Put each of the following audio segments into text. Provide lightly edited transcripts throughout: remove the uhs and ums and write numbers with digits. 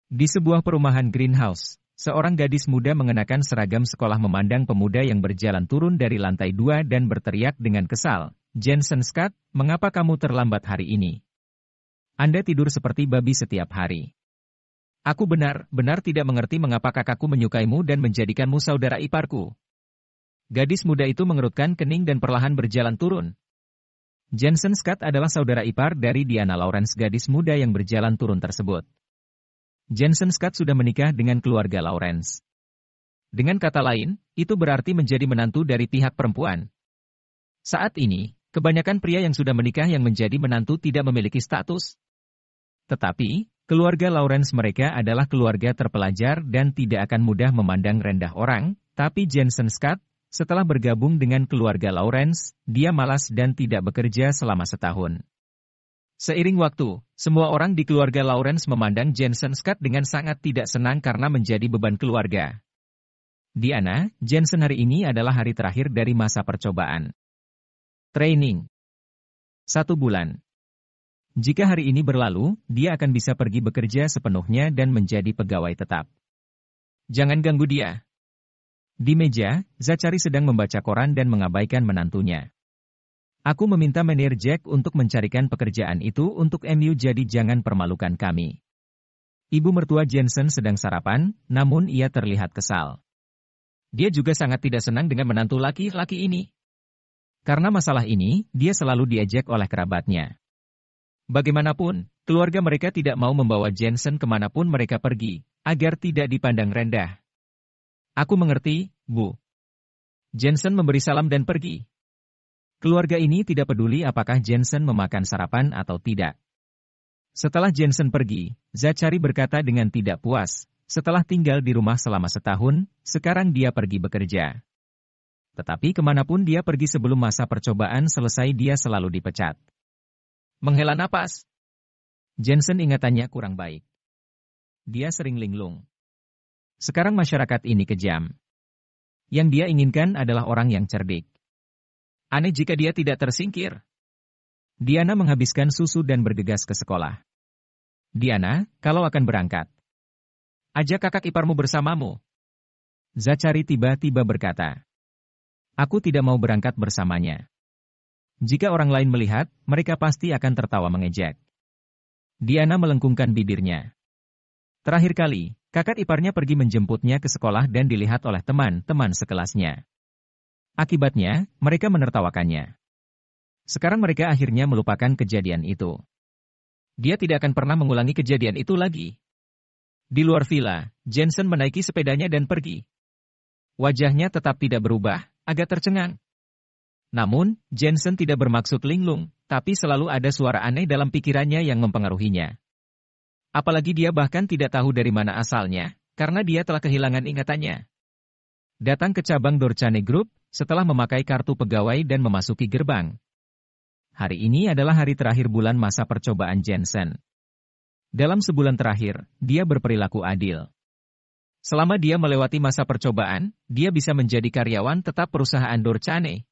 Di sebuah perumahan greenhouse, seorang gadis muda mengenakan seragam sekolah memandang pemuda yang berjalan turun dari lantai 2 dan berteriak dengan kesal, "Jensen Scott, mengapa kamu terlambat hari ini? Anda tidur seperti babi setiap hari. Aku benar-benar tidak mengerti mengapa kakakku menyukaimu dan menjadikanmu saudara iparku." Gadis muda itu mengerutkan kening dan perlahan berjalan turun. Jensen Scott adalah saudara ipar dari Diana Lawrence, gadis muda yang berjalan turun tersebut. Jensen Scott sudah menikah dengan keluarga Lawrence. Dengan kata lain, itu berarti menjadi menantu dari pihak perempuan. Saat ini, kebanyakan pria yang sudah menikah yang menjadi menantu tidak memiliki status. Tetapi, keluarga Lawrence mereka adalah keluarga terpelajar dan tidak akan mudah memandang rendah orang, tapi Jensen Scott, setelah bergabung dengan keluarga Lawrence, dia malas dan tidak bekerja selama setahun. Seiring waktu, semua orang di keluarga Lawrence memandang Jensen Scott dengan sangat tidak senang karena menjadi beban keluarga. Diana, Jensen hari ini adalah hari terakhir dari masa percobaan. Training. 1 bulan. Jika hari ini berlalu, dia akan bisa pergi bekerja sepenuhnya dan menjadi pegawai tetap. Jangan ganggu dia. Di meja, Zachary sedang membaca koran dan mengabaikan menantunya. Aku meminta Manajer Jack untuk mencarikan pekerjaan itu untuk MU, jadi jangan permalukan kami. Ibu mertua Jensen sedang sarapan, namun ia terlihat kesal. Dia juga sangat tidak senang dengan menantu laki-laki ini. Karena masalah ini, dia selalu diejek oleh kerabatnya. Bagaimanapun, keluarga mereka tidak mau membawa Jensen kemanapun mereka pergi, agar tidak dipandang rendah. Aku mengerti, Bu. Jensen memberi salam dan pergi. Keluarga ini tidak peduli apakah Jensen memakan sarapan atau tidak. Setelah Jensen pergi, Zachary berkata dengan tidak puas, setelah tinggal di rumah selama setahun, sekarang dia pergi bekerja. Tetapi kemanapun dia pergi sebelum masa percobaan selesai dia selalu dipecat. Menghela napas. Jensen ingatannya kurang baik. Dia sering linglung. Sekarang masyarakat ini kejam. Yang dia inginkan adalah orang yang cerdik. Aneh jika dia tidak tersingkir. Diana menghabiskan susu dan bergegas ke sekolah. Diana, kalau akan berangkat, ajak kakak iparmu bersamamu. Zachary tiba-tiba berkata. Aku tidak mau berangkat bersamanya. Jika orang lain melihat, mereka pasti akan tertawa mengejek. Diana melengkungkan bibirnya. Terakhir kali, kakak iparnya pergi menjemputnya ke sekolah dan dilihat oleh teman-teman sekelasnya. Akibatnya, mereka menertawakannya. Sekarang mereka akhirnya melupakan kejadian itu. Dia tidak akan pernah mengulangi kejadian itu lagi. Di luar villa, Jensen menaiki sepedanya dan pergi. Wajahnya tetap tidak berubah, agak tercengang. Namun, Jensen tidak bermaksud linglung, tapi selalu ada suara aneh dalam pikirannya yang mempengaruhinya. Apalagi dia bahkan tidak tahu dari mana asalnya, karena dia telah kehilangan ingatannya. Datang ke cabang Dorchane Group, setelah memakai kartu pegawai dan memasuki gerbang. Hari ini adalah hari terakhir bulan masa percobaan Jensen. Dalam sebulan terakhir, dia berperilaku adil. Selama dia melewati masa percobaan, dia bisa menjadi karyawan tetap perusahaan Dorchane.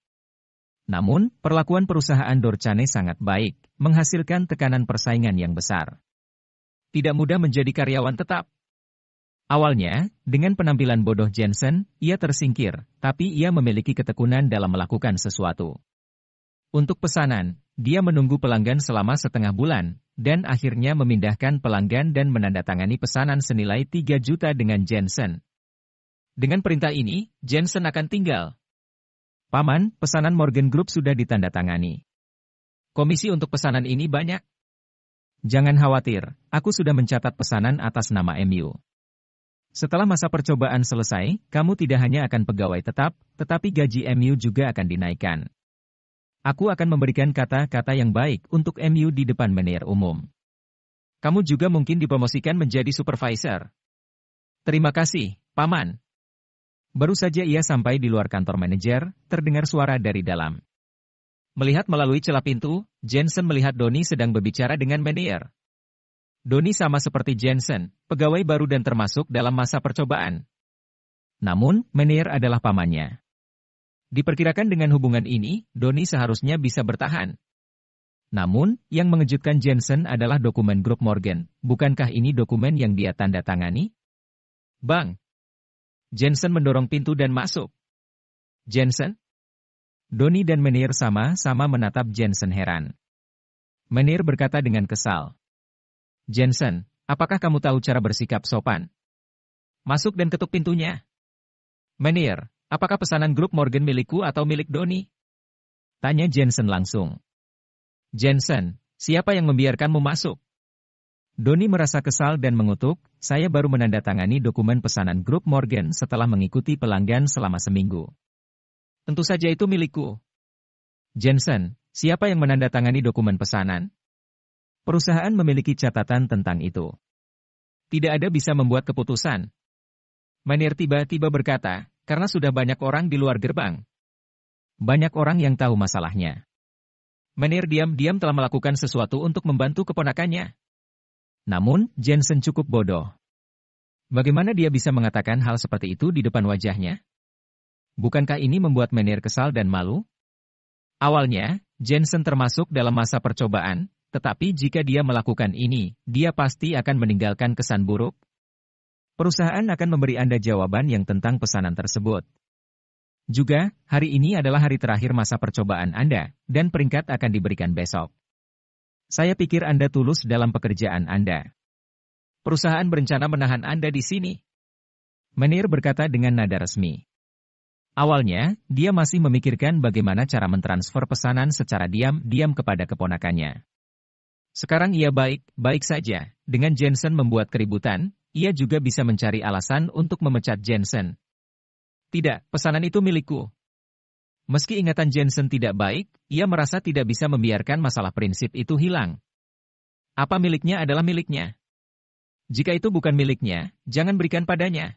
Namun, perlakuan perusahaan Dorchane sangat baik, menghasilkan tekanan persaingan yang besar. Tidak mudah menjadi karyawan tetap. Awalnya, dengan penampilan bodoh Jensen, ia tersingkir, tapi ia memiliki ketekunan dalam melakukan sesuatu. Untuk pesanan, dia menunggu pelanggan selama setengah bulan, dan akhirnya memindahkan pelanggan dan menandatangani pesanan senilai 3 juta dengan Jensen. Dengan perintah ini, Jensen akan tinggal. Paman, pesanan Morgan Group sudah ditandatangani. Komisi untuk pesanan ini banyak. Jangan khawatir, aku sudah mencatat pesanan atas nama MU. Setelah masa percobaan selesai, kamu tidak hanya akan pegawai tetap, tetapi gaji MU juga akan dinaikkan. Aku akan memberikan kata-kata yang baik untuk MU di depan manajer umum. Kamu juga mungkin dipromosikan menjadi supervisor. Terima kasih, Paman. Baru saja ia sampai di luar kantor manajer, terdengar suara dari dalam. Melihat melalui celah pintu, Jensen melihat Donnie sedang berbicara dengan manajer. Donnie sama seperti Jensen, pegawai baru dan termasuk dalam masa percobaan. Namun, manajer adalah pamannya. Diperkirakan dengan hubungan ini, Donnie seharusnya bisa bertahan. Namun, yang mengejutkan Jensen adalah dokumen grup Morgan. Bukankah ini dokumen yang dia tanda tangani? Bang! Jensen mendorong pintu dan masuk. Jensen? Donnie dan Menir sama-sama menatap Jensen heran. Menir berkata dengan kesal. Jensen, apakah kamu tahu cara bersikap sopan? Masuk dan ketuk pintunya. Menir, apakah pesanan grup Morgan milikku atau milik Donnie? Tanya Jensen langsung. Jensen, siapa yang membiarkanmu masuk? Donnie merasa kesal dan mengutuk, saya baru menandatangani dokumen pesanan grup Morgan setelah mengikuti pelanggan selama seminggu. Tentu saja itu milikku. Jensen, siapa yang menandatangani dokumen pesanan? Perusahaan memiliki catatan tentang itu. Tidak ada bisa membuat keputusan. Menir tiba-tiba berkata, karena sudah banyak orang di luar gerbang. Banyak orang yang tahu masalahnya. Menir diam-diam telah melakukan sesuatu untuk membantu keponakannya. Namun, Jensen cukup bodoh. Bagaimana dia bisa mengatakan hal seperti itu di depan wajahnya? Bukankah ini membuat Menir kesal dan malu? Awalnya, Jensen termasuk dalam masa percobaan, tetapi jika dia melakukan ini, dia pasti akan meninggalkan kesan buruk. Perusahaan akan memberi Anda jawaban yang tentang pesanan tersebut. Juga, hari ini adalah hari terakhir masa percobaan Anda, dan peringkat akan diberikan besok. Saya pikir Anda tulus dalam pekerjaan Anda. Perusahaan berencana menahan Anda di sini. Menir berkata dengan nada resmi. Awalnya, dia masih memikirkan bagaimana cara mentransfer pesanan secara diam-diam kepada keponakannya. Sekarang ia baik-baik saja. Dengan Jensen membuat keributan, ia juga bisa mencari alasan untuk memecat Jensen. Tidak, pesanan itu milikku. Meski ingatan Jensen tidak baik, ia merasa tidak bisa membiarkan masalah prinsip itu hilang. Apa miliknya adalah miliknya. Jika itu bukan miliknya, jangan berikan padanya.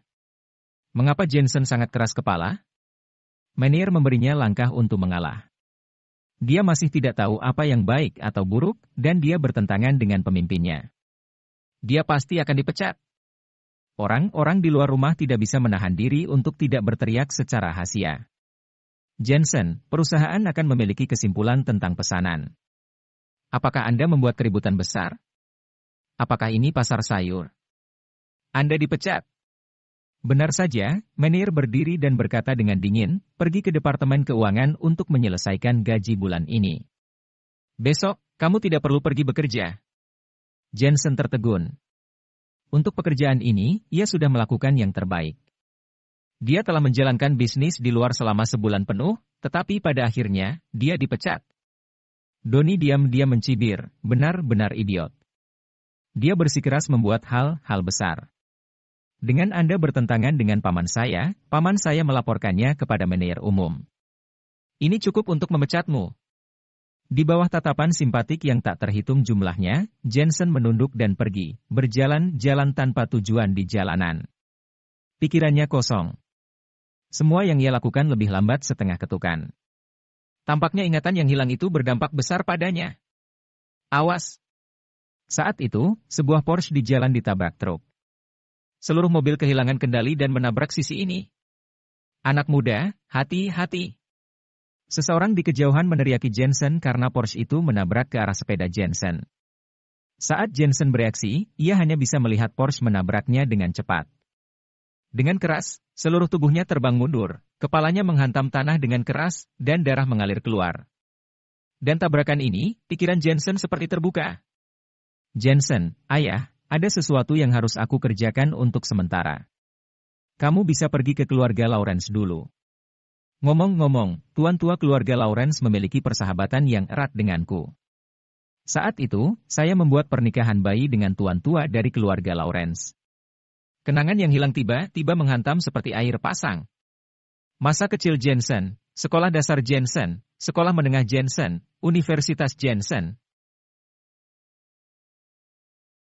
Mengapa Jensen sangat keras kepala? Menir memberinya langkah untuk mengalah. Dia masih tidak tahu apa yang baik atau buruk, dan dia bertentangan dengan pemimpinnya. Dia pasti akan dipecat. Orang-orang di luar rumah tidak bisa menahan diri untuk tidak berteriak secara rahasia. Jensen, perusahaan akan memiliki kesimpulan tentang pesanan. Apakah Anda membuat keributan besar? Apakah ini pasar sayur? Anda dipecat. Benar saja, Menir berdiri dan berkata dengan dingin, pergi ke Departemen Keuangan untuk menyelesaikan gaji bulan ini. Besok, kamu tidak perlu pergi bekerja. Jensen tertegun. Untuk pekerjaan ini, ia sudah melakukan yang terbaik. Dia telah menjalankan bisnis di luar selama sebulan penuh, tetapi pada akhirnya, dia dipecat. Donnie diam-diam mencibir, benar-benar idiot. Dia bersikeras membuat hal-hal besar. Dengan Anda bertentangan dengan paman saya melaporkannya kepada manajer umum. Ini cukup untuk memecatmu. Di bawah tatapan simpatik yang tak terhitung jumlahnya, Jensen menunduk dan pergi, berjalan-jalan tanpa tujuan di jalanan. Pikirannya kosong. Semua yang ia lakukan lebih lambat setengah ketukan. Tampaknya ingatan yang hilang itu berdampak besar padanya. Awas! Saat itu, sebuah Porsche di jalan ditabrak truk. Seluruh mobil kehilangan kendali dan menabrak sisi ini. Anak muda, hati-hati! Seseorang di kejauhan meneriaki Jensen karena Porsche itu menabrak ke arah sepeda Jensen. Saat Jensen bereaksi, ia hanya bisa melihat Porsche menabraknya dengan cepat. Dengan keras, seluruh tubuhnya terbang mundur, kepalanya menghantam tanah dengan keras, dan darah mengalir keluar. Dan tabrakan ini, pikiran Jensen seperti terbuka. Jensen, ayah, ada sesuatu yang harus aku kerjakan untuk sementara. Kamu bisa pergi ke keluarga Lawrence dulu. Ngomong-ngomong, tuan tua keluarga Lawrence memiliki persahabatan yang erat denganku. Saat itu, saya membuat pernikahan bayi dengan tuan tua dari keluarga Lawrence. Kenangan yang hilang tiba-tiba menghantam seperti air pasang. Masa kecil Jensen, sekolah dasar Jensen, sekolah menengah Jensen, Universitas Jensen,